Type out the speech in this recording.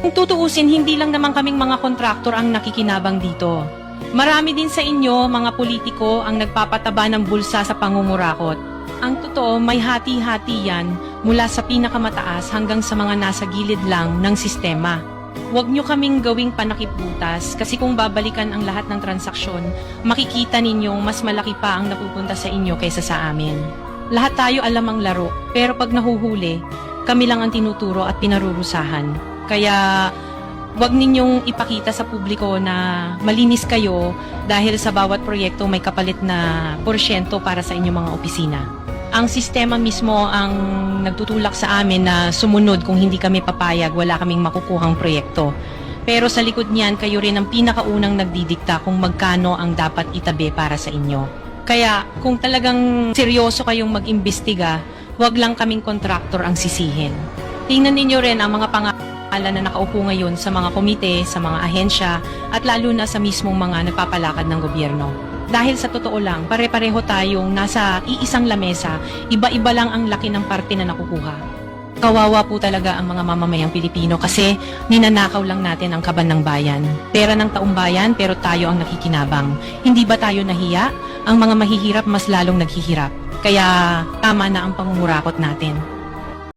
Kung tutuusin, hindi lang naman kaming mga kontraktor ang nakikinabang dito. Marami din sa inyo, mga politiko, ang nagpapataba ng bulsa sa pangungurakot. Ang totoo, may hati-hati yan mula sa pinakamataas hanggang sa mga nasa gilid lang ng sistema. Huwag nyo kaming gawing panakipbutas kasi kung babalikan ang lahat ng transaksyon, makikita ninyong mas malaki pa ang napupunta sa inyo kaysa sa amin. Lahat tayo alam ang laro, pero pag nahuhuli, kami lang ang tinuturo at pinarurusahan. Kaya wag ninyong ipakita sa publiko na malinis kayo dahil sa bawat proyekto may kapalit na porsyento para sa inyong mga opisina. Ang sistema mismo ang nagtutulak sa amin na sumunod kung hindi kami papayag, wala kaming makukuhang proyekto. Pero sa likod niyan, kayo rin ang pinakaunang nagdidikta kung magkano ang dapat itabi para sa inyo. Kaya kung talagang seryoso kayong mag-imbestiga, wag lang kaming kontraktor ang sisihin. Tingnan ninyo rin ang mga pangalan na nakaupo ngayon sa mga komite, sa mga ahensya, at lalo na sa mismong mga nagpapalakad ng gobyerno. Dahil sa totoo lang, pare-pareho tayong nasa iisang lamesa, iba-iba lang ang laki ng parte na nakukuha. Kawawa po talaga ang mga mamamayang Pilipino kasi ninanakaw lang natin ang kaban ng bayan. Pera ng taong bayan pero tayo ang nakikinabang. Hindi ba tayo nahiya? Ang mga mahihirap mas lalong naghihirap. Kaya tama na ang pangungurakot natin.